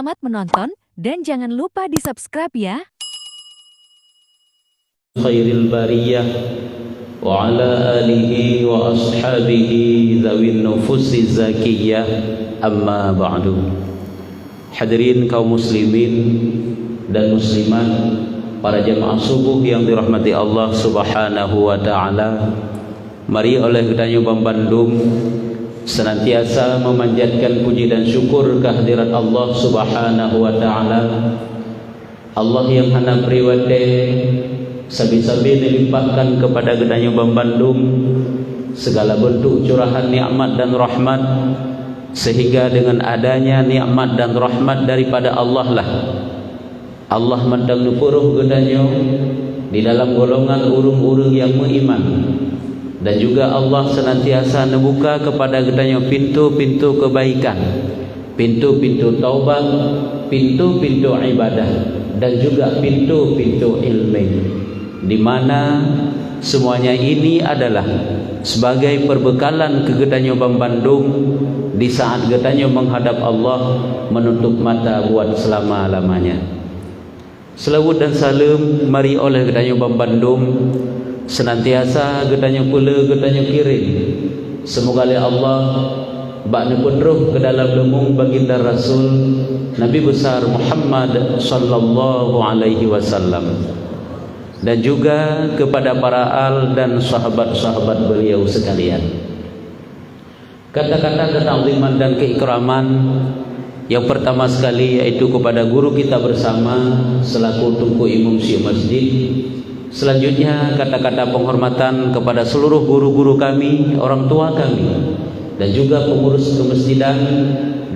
Selamat menonton dan jangan lupa di-subscribe ya. Khairil bariyah wa ala alihi wa ashabihi zawin nufusi zakiyah, amma ba'du. Hadirin kaum muslimin dan muslimat, para jamaah subuh yang dirahmati Allah subhanahu wa ta'ala, mari oleh Gedanyo Bang Bandung senantiasa memanjatkan puji dan syukur kehadirat Allah subhanahu wa ta'ala. Allah yang hana priwate sabi-sabi dilimpahkan kepada Gedanyo Bang Bandung segala bentuk curahan nikmat dan rahmat, sehingga dengan adanya nikmat dan rahmat daripada Allah lah Allah mendang nupuruh Gedanyo di dalam golongan urung-urung yang beriman. Dan juga Allah senantiasa membuka kepada Gedanyo pintu-pintu kebaikan, pintu-pintu taubat, pintu-pintu ibadah, dan juga pintu-pintu ilmu, di mana semuanya ini adalah sebagai perbekalan ke Gedanyo Bang Bandung di saat Gedanyo menghadap Allah menutup mata buat selama-lamanya. Selawat dan salam mari oleh Gedanyo Bang Bandung senantiasa Gedanyo pula Gedanyo kirim, semoga Allah bak nependruh ke dalam lemung baginda Rasul Nabi besar Muhammad sallallahu alaihi wasallam, dan juga kepada para al dan sahabat-sahabat beliau sekalian. Kata-kata ketaziman dan keikraman yang pertama sekali yaitu kepada guru kita bersama selaku Tunku Imam Syekh Masjid. Selanjutnya kata-kata penghormatan kepada seluruh guru-guru kami, orang tua kami, dan juga pengurus kemasjidan,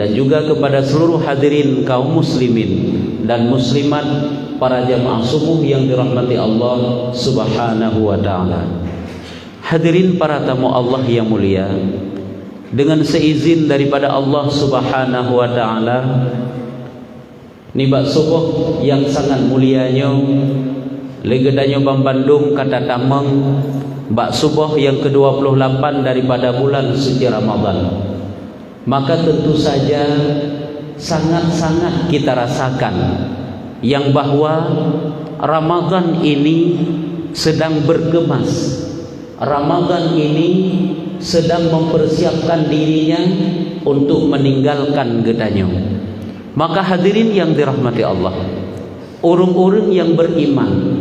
dan juga kepada seluruh hadirin kaum muslimin dan muslimat, para jamaah subuh yang dirahmati Allah subhanahu wa ta'ala. Hadirin para tamu Allah yang mulia, dengan seizin daripada Allah subhanahu wa ta'ala, nibak subuh yang sangat mulianya Gedanyo Bang Bandung kata tamang bak subuh yang ke-28 daripada bulan suci Ramadan. Maka tentu saja sangat-sangat kita rasakan yang bahwa Ramadan ini sedang bergemas. Ramadan ini sedang mempersiapkan dirinya untuk meninggalkan Gedanyo. Maka hadirin yang dirahmati Allah, orang-orang yang beriman,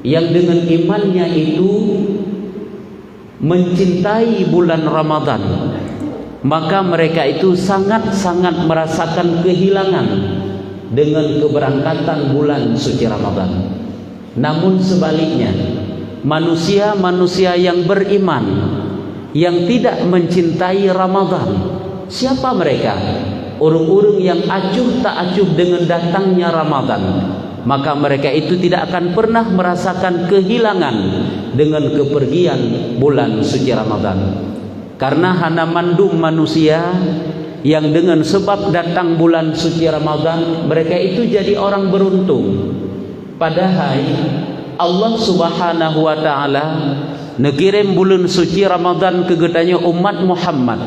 yang dengan imannya itu mencintai bulan Ramadan, maka mereka itu sangat-sangat merasakan kehilangan dengan keberangkatan bulan suci Ramadan. Namun sebaliknya, manusia-manusia yang beriman yang tidak mencintai Ramadan, siapa mereka? Orang-orang yang acuh tak acuh dengan datangnya Ramadan, maka mereka itu tidak akan pernah merasakan kehilangan dengan kepergian bulan suci Ramadan. Karena hana mandum manusia yang dengan sebab datang bulan suci Ramadan mereka itu jadi orang beruntung. Padahal Allah subhanahu wa ta'ala nekirim bulan suci Ramadan ke Gedanyo umat Muhammad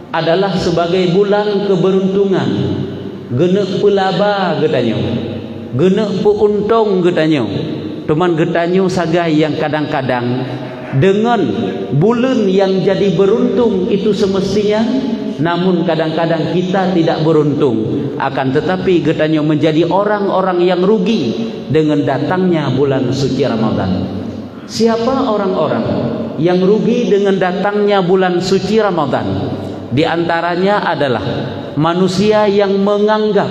adalah sebagai bulan keberuntungan, genek pelaba Gedanyo, genek peuntung Gedanyo. Teman Gedanyo sagai yang kadang-kadang dengan bulan yang jadi beruntung itu semestinya, namun kadang-kadang kita tidak beruntung. Akan tetapi Gedanyo menjadi orang-orang yang rugi dengan datangnya bulan suci Ramadan. Siapa orang-orang yang rugi dengan datangnya bulan suci Ramadan? Di antaranya adalah manusia yang menganggap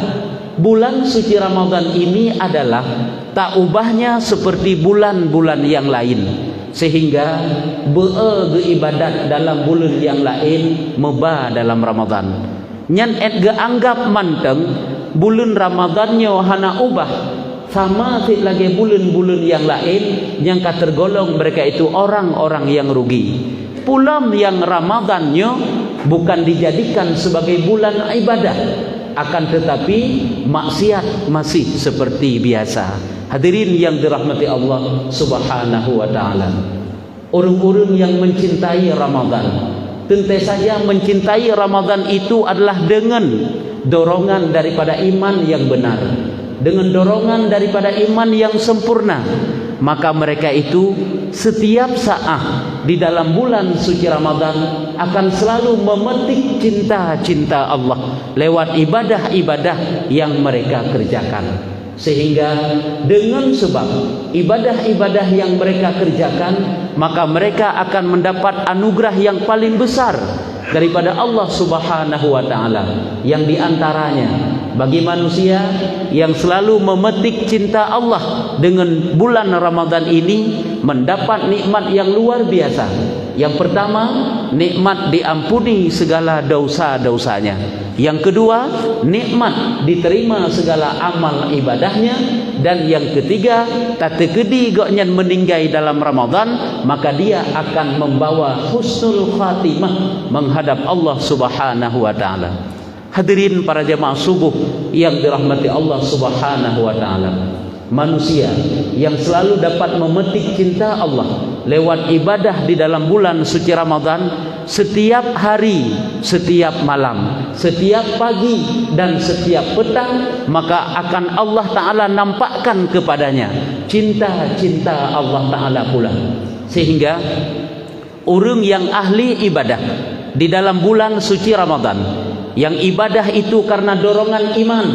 bulan suci Ramadan ini adalah tak ubahnya seperti bulan-bulan yang lain, sehingga beribadat dalam bulan yang lain meba dalam Ramadan. Nyan anggap manteng bulan Ramadannya hana ubah sama lagi bulan-bulan yang lain, yang tergolong mereka itu orang-orang yang rugi. Pulam yang Ramadannya bukan dijadikan sebagai bulan ibadah, akan tetapi maksiat masih seperti biasa. Hadirin yang dirahmati Allah subhanahu wa ta'ala, orang-orang yang mencintai Ramadan tentu saja mencintai Ramadan itu adalah dengan dorongan daripada iman yang benar, dengan dorongan daripada iman yang sempurna, maka mereka itu setiap saat di dalam bulan suci Ramadan akan selalu memetik cinta-cinta Allah lewat ibadah-ibadah yang mereka kerjakan. Sehingga dengan sebab ibadah-ibadah yang mereka kerjakan, maka mereka akan mendapat anugerah yang paling besar daripada Allah Subhanahu wa taala, yang diantaranya bagi manusia yang selalu memetik cinta Allah dengan bulan Ramadan ini mendapat nikmat yang luar biasa. Yang pertama, nikmat diampuni segala dosa-dosanya. Yang kedua, nikmat diterima segala amal ibadahnya. Dan yang ketiga, tak terkedi goknyan meninggal dalam Ramadan, maka dia akan membawa husnul khatimah menghadap Allah Subhanahu wa taala. Hadirin para jemaah subuh yang dirahmati Allah Subhanahu wa taala. Manusia yang selalu dapat memetik cinta Allah lewat ibadah di dalam bulan suci Ramadan, setiap hari, setiap malam, setiap pagi dan setiap petang, maka akan Allah Ta'ala nampakkan kepadanya cinta-cinta Allah Ta'ala pula. Sehingga orang yang ahli ibadah di dalam bulan suci Ramadan, yang ibadah itu karena dorongan iman,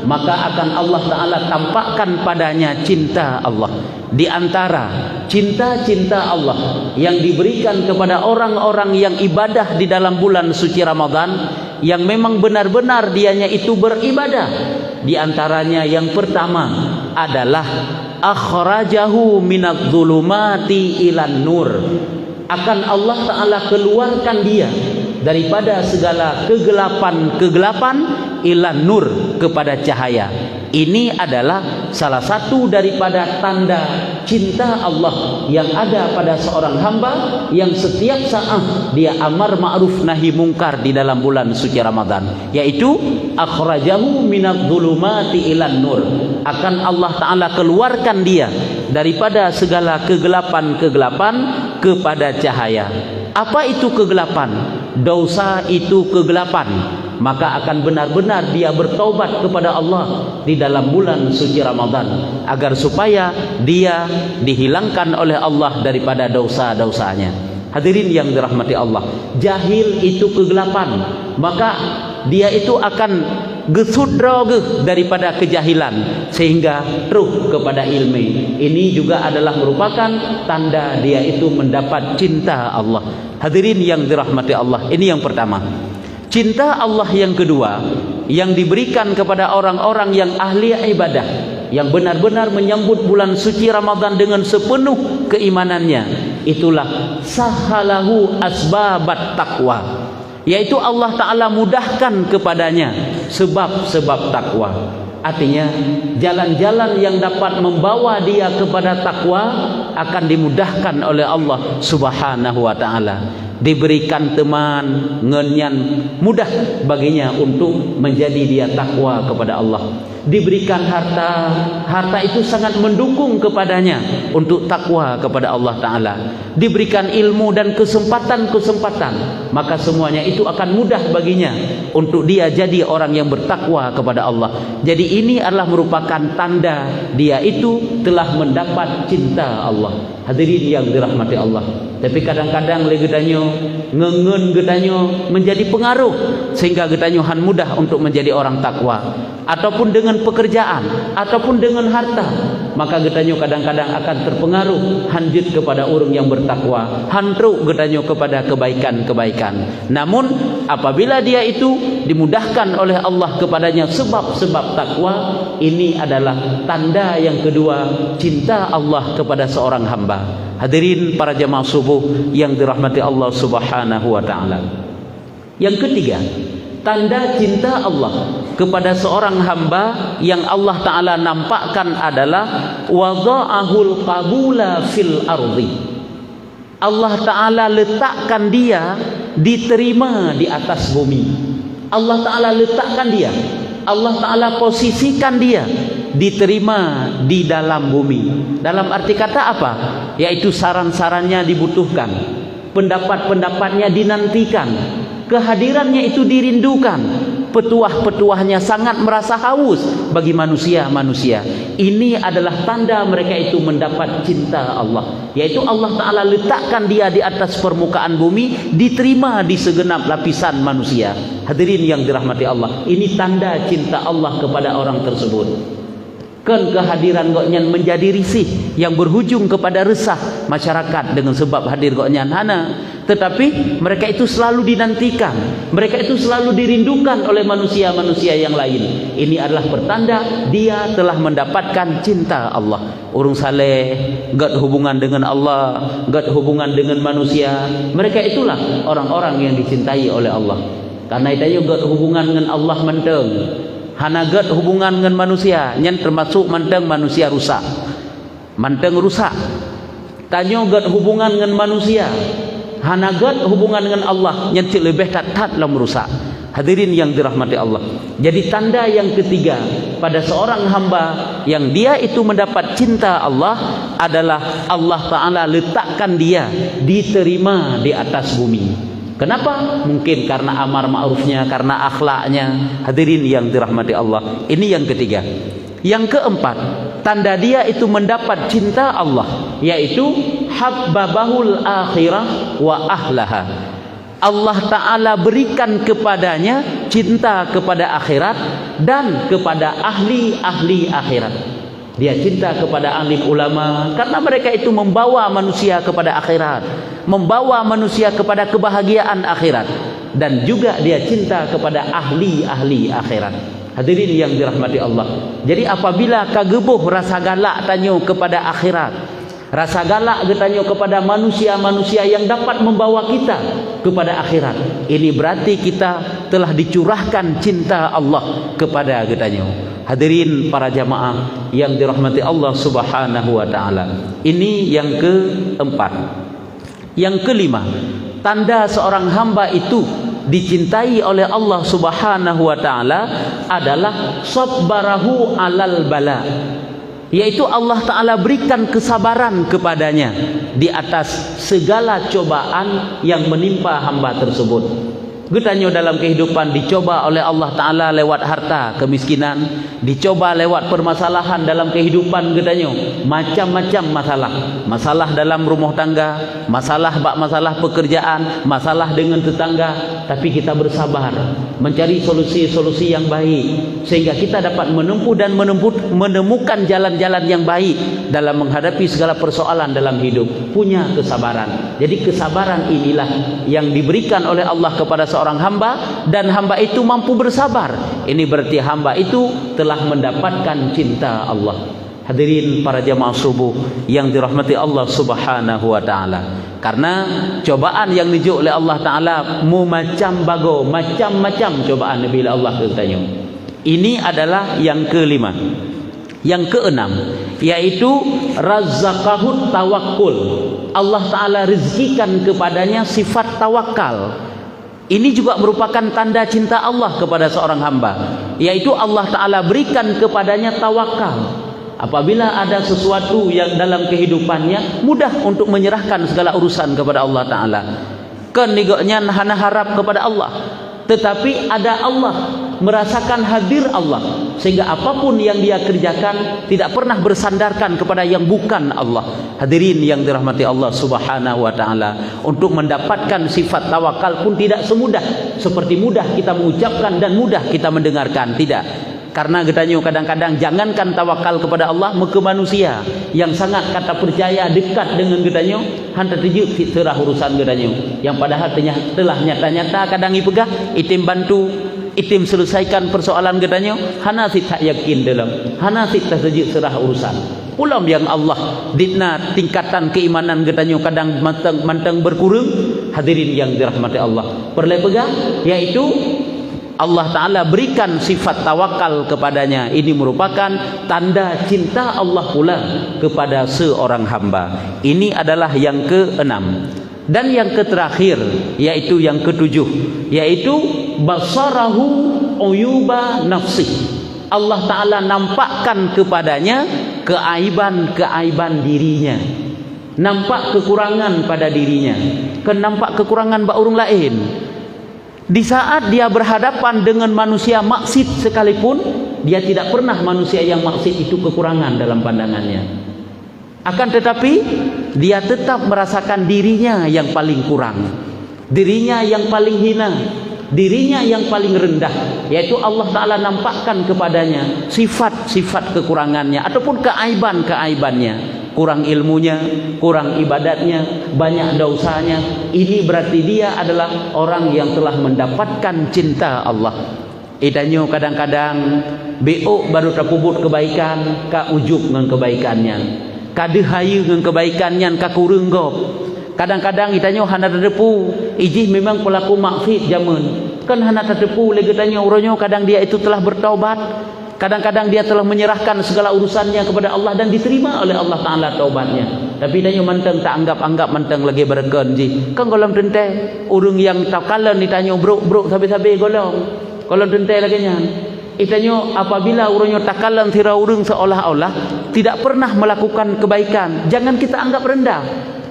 maka akan Allah Ta'ala tampakkan padanya cinta Allah. Di antara cinta-cinta Allah yang diberikan kepada orang-orang yang ibadah di dalam bulan suci Ramadan, yang memang benar-benar dianya itu beribadah, di antaranya yang pertama adalah akhrajahu minadh dhulumati ilan nur. Akan Allah Ta'ala keluarkan dia daripada segala kegelapan-kegelapan ilan nur, kepada cahaya. Ini adalah salah satu daripada tanda cinta Allah yang ada pada seorang hamba yang setiap saat dia amar ma'ruf nahi mungkar di dalam bulan suci Ramadan, yaitu akhrajahu minadh dhulumati ilan nur. Akan Allah Ta'ala keluarkan dia daripada segala kegelapan-kegelapan kepada cahaya. Apa itu kegelapan? Dosa itu kegelapan. Maka akan benar-benar dia bertaubat kepada Allah di dalam bulan suci Ramadan, agar supaya dia dihilangkan oleh Allah daripada dosa-dosanya. Hadirin yang dirahmati Allah, jahil itu kegelapan, maka dia itu akan gesudra daripada kejahilan sehingga ruh kepada ilmu. Ini juga adalah merupakan tanda dia itu mendapat cinta Allah. Hadirin yang dirahmati Allah, ini yang pertama. Cinta Allah yang kedua yang diberikan kepada orang-orang yang ahli ibadah, yang benar-benar menyambut bulan suci Ramadan dengan sepenuh keimanannya, itulah sahalahu asbabat taqwa, yaitu Allah Ta'ala mudahkan kepadanya sebab-sebab takwa. Artinya jalan-jalan yang dapat membawa dia kepada takwa akan dimudahkan oleh Allah Subhanahu wa Ta'ala. Diberikan teman ngenyan, mudah baginya untuk menjadi dia takwa kepada Allah. Diberikan harta, harta itu sangat mendukung kepadanya untuk takwa kepada Allah Ta'ala. Diberikan ilmu dan kesempatan-kesempatan, maka semuanya itu akan mudah baginya untuk dia jadi orang yang bertakwa kepada Allah. Jadi ini adalah merupakan tanda dia itu telah mendapat cinta Allah. Hadirin yang dirahmati Allah. Tapi kadang-kadang le gedanyo ngengen gedanyo menjadi pengaruh sehingga gedanyo han mudah untuk menjadi orang takwa, ataupun dengan pekerjaan ataupun dengan harta, maka gedanyo kadang-kadang akan terpengaruh hanjut kepada orang yang bertakwa, hantruk gedanyo kepada kebaikan-kebaikan. Namun apabila dia itu dimudahkan oleh Allah kepadanya sebab-sebab takwa, ini adalah tanda yang kedua cinta Allah kepada seorang hamba. Hadirin para jemaah subuh yang dirahmati Allah Subhanahu wa Ta'ala. Yang ketiga, tanda cinta Allah kepada seorang hamba yang Allah Ta'ala nampakkan adalah wada'ahul qabula fil ardi. Allah Ta'ala letakkan dia diterima di atas bumi. Allah Ta'ala letakkan dia, Allah Ta'ala posisikan dia diterima di dalam bumi. Dalam arti kata apa? Yaitu saran-sarannya dibutuhkan, pendapat-pendapatnya dinantikan, kehadirannya itu dirindukan, petuah-petuahnya sangat merasa haus bagi manusia-manusia. Ini adalah tanda mereka itu mendapat cinta Allah, yaitu Allah Ta'ala letakkan dia di atas permukaan bumi, diterima di segenap lapisan manusia. Hadirin yang dirahmati Allah, ini tanda cinta Allah kepada orang tersebut. Kan kehadiran goknyan menjadi risih yang berhujung kepada resah masyarakat dengan sebab hadir goknyan hana. Tetapi mereka itu selalu dinantikan, mereka itu selalu dirindukan oleh manusia-manusia yang lain. Ini adalah pertanda dia telah mendapatkan cinta Allah. Orang saleh, gat hubungan dengan Allah, gat hubungan dengan manusia, mereka itulah orang-orang yang dicintai oleh Allah. Karena itu gat hubungan dengan Allah menteng, hanagat hubungan dengan manusia, yang termasuk manteng manusia rusak, manteng rusak. Tanyo gat hubungan dengan manusia, hanagat hubungan dengan Allah, yang lebih tat dalam rusak. Hadirin yang dirahmati Allah. Jadi tanda yang ketiga pada seorang hamba yang dia itu mendapat cinta Allah adalah Allah Ta'ala letakkan dia diterima di atas bumi. Kenapa? Mungkin karena amar ma'rufnya, karena akhlaknya. Hadirin yang dirahmati Allah. Ini yang ketiga. Yang keempat, tanda dia itu mendapat cinta Allah, yaitu habbabahul akhirah wa ahlaha. Allah Ta'ala berikan kepadanya cinta kepada akhirat dan kepada ahli-ahli akhirat. Dia cinta kepada alim ulama karena mereka itu membawa manusia kepada akhirat, membawa manusia kepada kebahagiaan akhirat. Dan juga dia cinta kepada ahli-ahli akhirat. Hadirin yang dirahmati Allah. Jadi apabila kagebuh rasa galak tanyo kepada akhirat, rasa galak getanyo kepada manusia-manusia yang dapat membawa kita kepada akhirat, ini berarti kita telah dicurahkan cinta Allah kepada getanyo. Hadirin para jamaah yang dirahmati Allah Subhanahu wa taala. Ini yang keempat. Yang kelima, tanda seorang hamba itu dicintai oleh Allah Subhanahu wa taala adalah sabbarahu alal bala, yaitu Allah Ta'ala berikan kesabaran kepadanya di atas segala cobaan yang menimpa hamba tersebut. Getanyo dalam kehidupan dicoba oleh Allah Ta'ala lewat harta kemiskinan, dicoba lewat permasalahan dalam kehidupan getanyo, macam-macam masalah. Masalah dalam rumah tangga, masalah pekerjaan, masalah dengan tetangga. Tapi kita bersabar, mencari solusi-solusi yang baik, sehingga kita dapat menempuh dan menemukan jalan-jalan yang baik dalam menghadapi segala persoalan dalam hidup. Punya kesabaran. Jadi kesabaran inilah yang diberikan oleh Allah kepada seorang hamba, dan hamba itu mampu bersabar. Ini berarti hamba itu telah mendapatkan cinta Allah. Hadirin para jamaah subuh yang dirahmati Allah Subhanahu wa taala. Karena cobaan yang dijuk oleh Allah Taala macam-macam cobaan bila Allah bertanya. Ini adalah yang kelima. Yang keenam, yaitu razzaqahut tawakkul. Allah Ta'ala rizkikan kepadanya sifat tawakal. Ini juga merupakan tanda cinta Allah kepada seorang hamba, yaitu Allah Ta'ala berikan kepadanya tawakal. Apabila ada sesuatu yang dalam kehidupannya, mudah untuk menyerahkan segala urusan kepada Allah Ta'ala. Kenigoknya hana harap kepada Allah, tetapi ada Allah, merasakan hadir Allah, sehingga apapun yang dia kerjakan tidak pernah bersandarkan kepada yang bukan Allah. Hadirin yang dirahmati Allah Subhanahu wa taala, untuk mendapatkan sifat tawakal pun tidak semudah seperti mudah kita mengucapkan dan mudah kita mendengarkan, tidak. Karena getanyo kadang-kadang jangankan tawakal kepada Allah, ke manusia yang sangat kata percaya dekat dengan getanyo, hantar tuju serah urusan getanyo, yang padahal telah nyata-nyata kadang ipegah itim bantu, itim selesaikan persoalan getanyo, hana sit tak yakin dalam, hana sit tak tuju serah urusan. Ulam yang Allah ditna tingkatan keimanan getanyo kadang manteng berkurang. Hadirin yang dirahmati Allah, perlepegah yaitu Allah Ta'ala berikan sifat tawakal kepadanya. Ini merupakan tanda cinta Allah pula kepada seorang hamba. Ini adalah yang keenam. Dan yang terakhir, yaitu yang ketujuh, yaitu basarahu uyuba nafsi. Allah Ta'ala nampakkan kepadanya keaiban-keaiban dirinya. Nampak kekurangan pada dirinya, nampak kekurangan bak orang lain. Di saat dia berhadapan dengan manusia maksud sekalipun, dia tidak pernah manusia yang maksud itu kekurangan dalam pandangannya. Akan tetapi dia tetap merasakan dirinya yang paling kurang, dirinya yang paling hina, dirinya yang paling rendah, yaitu Allah Ta'ala nampakkan kepadanya sifat-sifat kekurangannya ataupun keaiban-keaibannya. Kurang ilmunya, kurang ibadatnya, banyak dosanya. Ini berarti dia adalah orang yang telah mendapatkan cinta Allah. Itanyo kadang-kadang beok baru terpubut kebaikan, ka ujub dengan kebaikannya, ka dehayu dengan kebaikannya, ka kurang gop. Kadang-kadang itanyo hana terdepu, ijih memang pelaku maksiat zaman. Kan hana terdepu lagi tanyo uronyo kadang dia itu telah bertaubat. Kadang-kadang dia telah menyerahkan segala urusannya kepada Allah dan diterima oleh Allah Ta'ala taubatnya. Tapi dia manteng tak anggap-anggap manteng lagi berken ji. Kan golong tente urung yang takalan ditanya bro sabi-sabi golong. Golong tente lagi nyan. Itanyo apabila urungnya takalan tira urung seolah-olah tidak pernah melakukan kebaikan, jangan kita anggap rendah.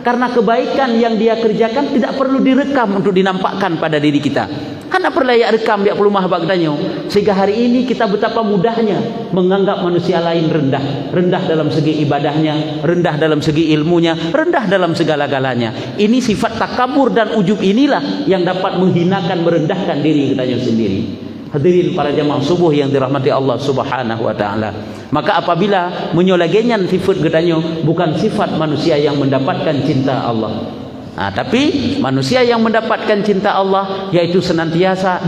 Karena kebaikan yang dia kerjakan tidak perlu direkam untuk dinampakkan pada diri kita. Hanya perlu rekam dia perlu mahbak danyo. Sehingga hari ini kita betapa mudahnya menganggap manusia lain rendah. Rendah dalam segi ibadahnya, rendah dalam segi ilmunya, rendah dalam segala-galanya. Ini sifat takabur dan ujub inilah yang dapat menghinakan, merendahkan diri kita sendiri. Hadirin para jamaah subuh yang dirahmati Allah Subhanahu wa taala. Maka apabila menyolagenyan sifat gedanyo bukan sifat manusia yang mendapatkan cinta Allah. Tapi manusia yang mendapatkan cinta Allah yaitu senantiasa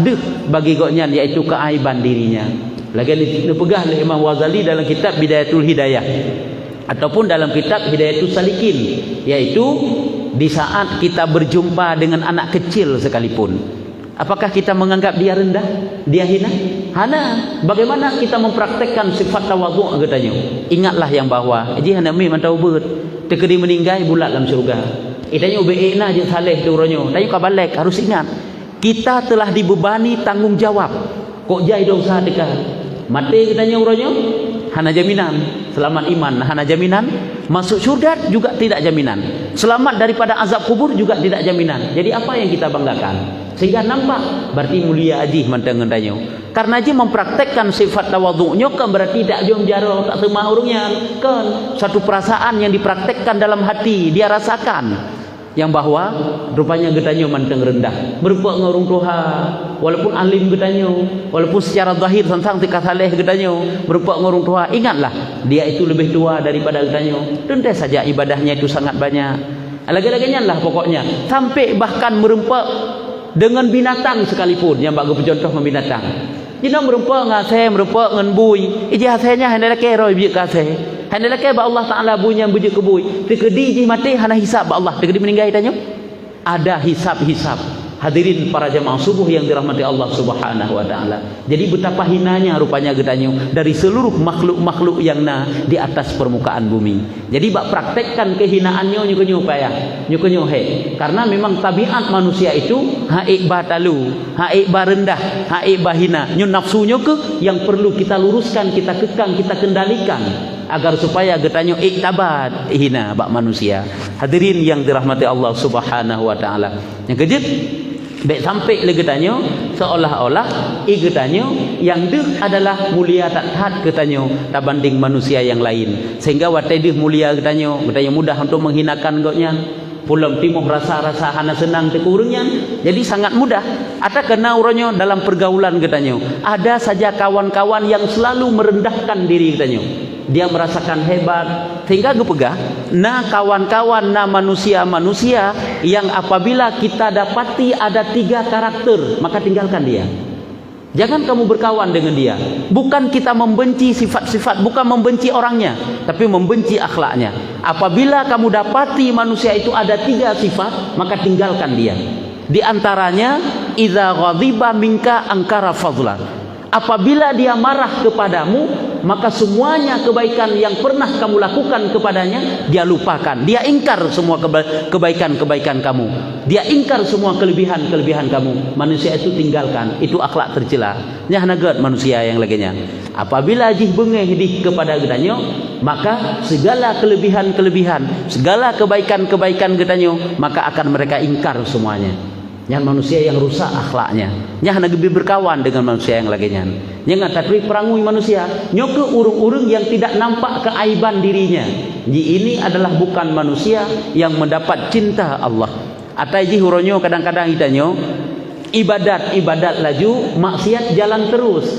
bagi goknya yaitu keaiban dirinya. Lagi dipegah oleh Imam Ghazali dalam kitab Bidayatul Hidayah ataupun dalam kitab Hidayatul Salikin, yaitu di saat kita berjumpa dengan anak kecil sekalipun. Apakah kita menganggap dia rendah, dia hina? Hana. Bagaimana kita mempraktekkan sifat tawadhu' katanya? Ingatlah yang bawah. Ji hana mi mantau beut. Tekedi meninggal bulat dalam surga. Itanya ubeina je saleh tu ronyo. Tanya ka balik harus ingat. Kita telah dibebani tanggung jawab. Kok jai dosa dekat. Mati katanya ronyo. Hana jaminan selamat iman, hana jaminan masuk surga juga tidak jaminan. Selamat daripada azab kubur juga tidak jaminan. Jadi apa yang kita banggakan? Sehingga nampak berarti mulia aji mantangan danyo. Karena aji mempraktekkan sifat tawadhu'nya kan berarti tak jom jaro tak semah urungnya kan satu perasaan yang dipraktekkan dalam hati dia rasakan yang bahwa rupanya getanyo manteng rendah berupa ngurung tuha walaupun alim getanyo walaupun secara zahir tentang tika saleh getanyo berupa ngurung tuha. Ingatlah dia itu lebih tua daripada getanyo, tentu saja ibadahnya itu sangat banyak. Lagi-laginya lah pokoknya sampai bahkan merempak dengan binatang sekalipun yang bagi contoh membinatang. Jina merupa ngasih merupa ngan bui. Ijah hasenya hendak keroi biak kasih. Hendak ke ba Allah Taala bunya bujuk ke bui. Tekedi ji mati hana hisab ba Allah. Tekedi meninggal tanya. Ada hisab-hisab. Hadirin para jamaah subuh yang dirahmati Allah Subhanahu wa taala. Jadi betapa hinanya rupanya gedanyo dari seluruh makhluk-makhluk yang di atas permukaan bumi. Jadi bak praktekkan kehinaannya nyukunyo payah. Nyukunyo he. Karena memang tabiat manusia itu haik batalu, haik barendah, haik bahina. Nyo nafsunya ke yang perlu kita luruskan, kita kekang, kita kendalikan agar supaya getanyo iktabat hina bak manusia. Hadirin yang dirahmati Allah Subhanahu wa taala. Yang kejut baik sampai legetanyo seolah-olah igetanyo yang deh adalah mulia tak taat ketanyo tak banding manusia yang lain, sehingga watai deh mulia ketanyo mudah untuk menghinakan goknya. Pulang timuh rasa-rasa hana senang tekurungnya, jadi sangat mudah. Ada kena uronyo dalam pergaulan ketanyo ada saja kawan-kawan yang selalu merendahkan diri ketanyo. Dia merasakan hebat sehingga gepegah kawan-kawan manusia-manusia yang apabila kita dapati ada 3 karakter maka tinggalkan dia. Jangan kamu berkawan dengan dia. Bukan kita membenci sifat-sifat, bukan membenci orangnya, tapi membenci akhlaknya. Apabila kamu dapati manusia itu ada 3 sifat maka tinggalkan dia. Di antaranya idza ghadiba minka angkara fadla. Apabila dia marah kepadamu maka semuanya kebaikan yang pernah kamu lakukan kepadanya dia lupakan. Dia ingkar semua kebaikan-kebaikan kamu. Dia ingkar semua kelebihan-kelebihan kamu. Manusia itu tinggalkan. Itu akhlak tercela. Nyah nagat manusia yang laginya. Apabila jih bengeh di kepada gedanyo maka segala kelebihan-kelebihan, segala kebaikan-kebaikan gedanyo maka akan mereka ingkar semuanya. Nyan manusia yang rusak akhlaknya. Nya hana gebi berkawan dengan manusia yang lagi nyan. Nya ngatari perangui manusia. Nyo ke urung-urung yang tidak nampak keaiban dirinya. Ini adalah bukan manusia yang mendapat cinta Allah. Atai ji huronyo kadang-kadang itanyo ibadat laju, maksiat jalan terus.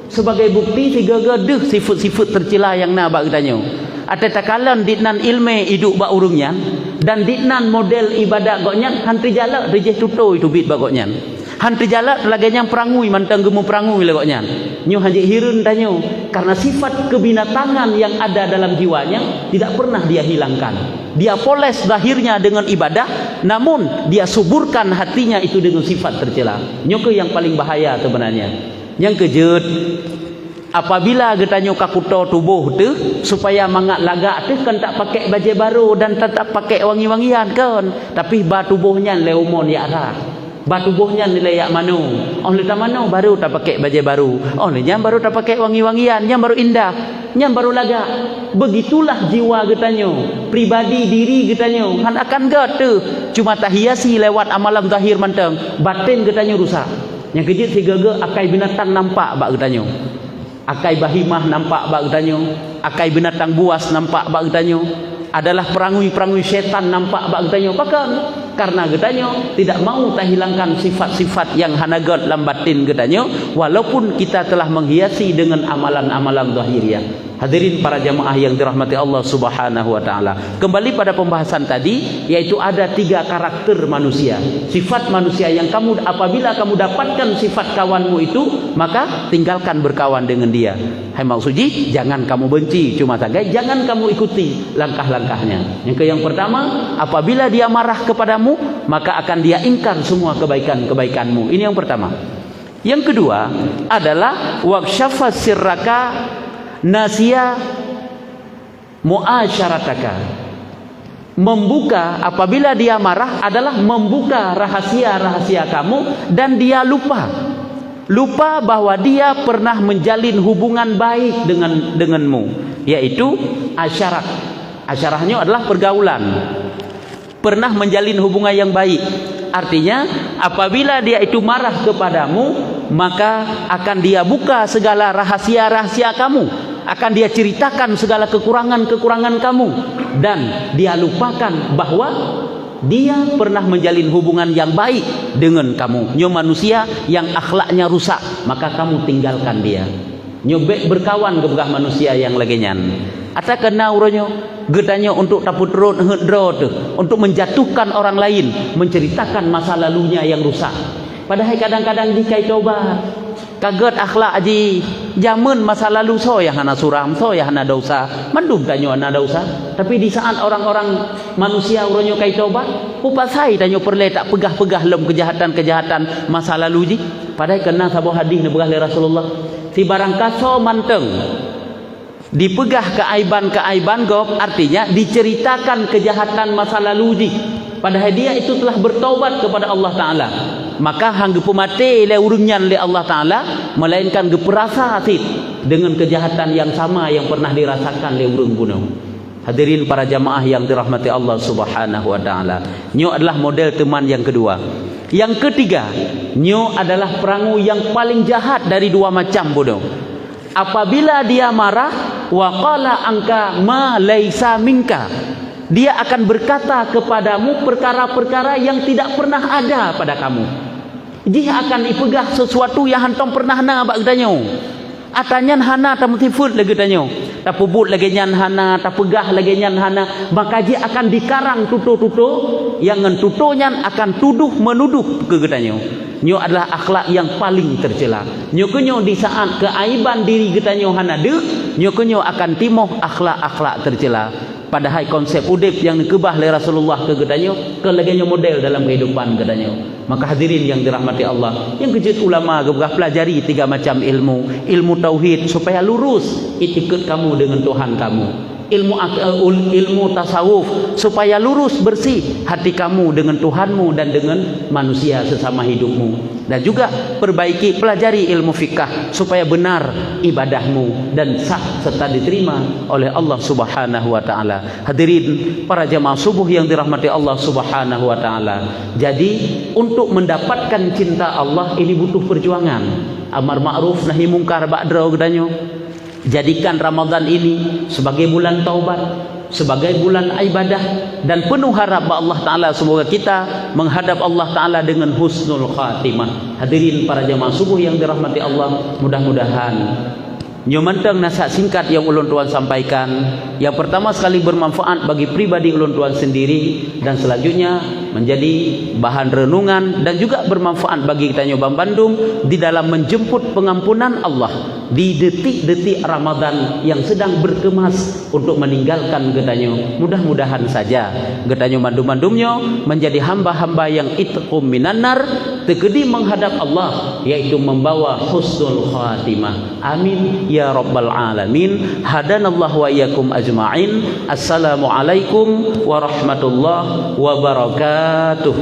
Sebagai bukti tiga gaduh sifat-sifat tercela yang na bak itanyo. Atai takalan ditnan ilme hidup bak urungnya dan ditnan model ibadat goknya hantri jalak rejeh tuto itu bit bak goknya. Hantri jalak laganya perangui mantang gemu perangui lagoknya. Nyo hanji hirun tanyo karena sifat kebinatangan yang ada dalam jiwanya tidak pernah dia hilangkan. Dia poles lahirnya dengan ibadah, namun dia suburkan hatinya itu dengan sifat tercela. Nyo ke yang paling bahaya sebenarnya. Yang kejut, apabila getanyo kakuto tubuh tu supaya mangat lagak tu kan tak pakai baju baru dan tak pakai wangi-wangian kan, tapi ba tubuhnya leumon ya arah. Ba tubuhnya nilai yak mano. Oleh tak mano baru tak pakai baju baru. Olehnya baru tak pakai wangi-wangian, yang baru indah, yang baru lagak. Begitulah jiwa getanyo, pribadi diri getanyo. Han akan gat tu cuma tak hiasi lewat amalan zahir manteng, batin getanyo rusak. Yang kejut si gege akai binatang nampak bak getanyo. Akai bahimah nampak bak getanyo, akai binatang buas nampak bak getanyo, adalah perangui-perangui setan nampak bak getanyo. Bahkan karena getanyo tidak mau tak hilangkan sifat-sifat yang hanagat lambatin getanyo, walaupun kita telah menghiasi dengan amalan-amalan zahiriah. Hadirin para jamaah yang dirahmati Allah Subhanahu wa taala. Kembali pada pembahasan tadi, yaitu ada 3 karakter manusia. Sifat manusia yang kamu apabila kamu dapatkan sifat kawanmu itu, maka tinggalkan berkawan dengan dia. Hai maksudnya jangan kamu benci, cuma saja jangan kamu ikuti langkah-langkahnya. Yang pertama, apabila dia marah kepadamu, maka akan dia ingkar semua kebaikan-kebaikanmu. Ini yang pertama. Yang kedua adalah wakshafa sirraka nasia muasyarataka. Membuka apabila dia marah adalah membuka rahasia-rahasia kamu dan dia lupa bahwa dia pernah menjalin hubungan baik denganmu, yaitu asyarat. Asyarahnya adalah pergaulan. Pernah menjalin hubungan yang baik. Artinya apabila dia itu marah kepadamu, maka akan dia buka segala rahasia-rahasia kamu, akan dia ceritakan segala kekurangan-kekurangan kamu, dan dia lupakan bahwa dia pernah menjalin hubungan yang baik dengan kamu. Nyo manusia yang akhlaknya rusak, maka kamu tinggalkan dia. Nyobek berkawan kebegah manusia yang laginyan. Ata kena uronyo gedanyo untuk taput road hedro tu, untuk menjatuhkan orang lain, menceritakan masa lalunya yang rusak. Padahal kadang-kadang dikai tobat, kaget akhlak aji, zaman masa lalu so yang hana suram, so yang hana dosa, mandum tanyo hana dosa. Tapi di saat orang-orang manusia uronyo kai tobat, upasai tanyo perle tak pegah-pegah lem kejahatan-kejahatan masa lalu ji. Padahal kena sabuh hadis ni begah Rasulullah, si barang kaso manteng dipegah keaiban-keaiban gop, artinya diceritakan kejahatan masa lalu ji. Padahal dia itu telah bertaubat kepada Allah Ta'ala, maka hang gepumate le urunyan le Allah Ta'ala, melainkan geperasa atit dengan kejahatan yang sama yang pernah dirasakan le urung bunuh. Hadirin para jamaah yang dirahmati Allah Subhanahu wa taala. Nyo adalah model teman yang kedua. Yang ketiga, nyo adalah perangu yang paling jahat dari 2 macam bodoh. Apabila dia marah, wa qala angka ma laisa minka, dia akan berkata kepadamu perkara-perkara yang tidak pernah ada pada kamu. Dia akan ipegah sesuatu yang hantam pernah na bak gedanyo. Atanyan hana ta mutifut lagi gedanyo. Ta pubut lagi nyan hana, ta pegah lagi nyan hana, maka dia akan dikarang tuto-tuto yang ngentutonyan akan tuduh menuduh ke gedanyo. Nyo adalah akhlak yang paling tercela. Nyo kenyo di saat keaiban diri getanyo hana de, nyo kenyo akan timoh akhlak-akhlak tercela. Padahal konsep udip yang dikebah oleh Rasulullah ke getanyo, ke laginya model dalam kehidupan getanyo. Maka hadirin yang dirahmati Allah, yang kejut ulama gebah pelajari 3 macam ilmu. Ilmu tauhid supaya lurus itikad kamu dengan Tuhan kamu. ilmu tasawuf, supaya lurus bersih hati kamu dengan Tuhanmu dan dengan manusia sesama hidupmu. Dan juga perbaiki, pelajari ilmu fikah supaya benar ibadahmu dan sah serta diterima oleh Allah Subhanahu wa taala. Hadirin para jamaah subuh yang dirahmati Allah Subhanahu wa taala. Jadi untuk mendapatkan cinta Allah ini butuh perjuangan. Amar ma'ruf nahi mungkar ba'da gedanyo. Jadikan Ramadan ini sebagai bulan taubat, sebagai bulan ibadah, dan penuh harap kepada Allah Ta'ala semoga kita menghadap Allah Ta'ala dengan husnul khatimah. Hadirin para jamaah subuh yang dirahmati Allah, mudah-mudahan nyomantang nasihat singkat yang ulun tuan sampaikan, yang pertama sekali bermanfaat bagi pribadi ulun tuan sendiri, dan selanjutnya menjadi bahan renungan dan juga bermanfaat bagi kita Nyobang Bandung di dalam menjemput pengampunan Allah di detik-detik Ramadan yang sedang berkemas untuk meninggalkan getanyo. Mudah-mudahan saja getanyo mandum-mandumnya menjadi hamba-hamba yang itqum minan nar, tegedi menghadap Allah, yaitu membawa husnul khatimah. Amin ya rabbal alamin. Hadanallahu wa iyyakum ajma'in. Assalamualaikum warahmatullahi wabarakatuh.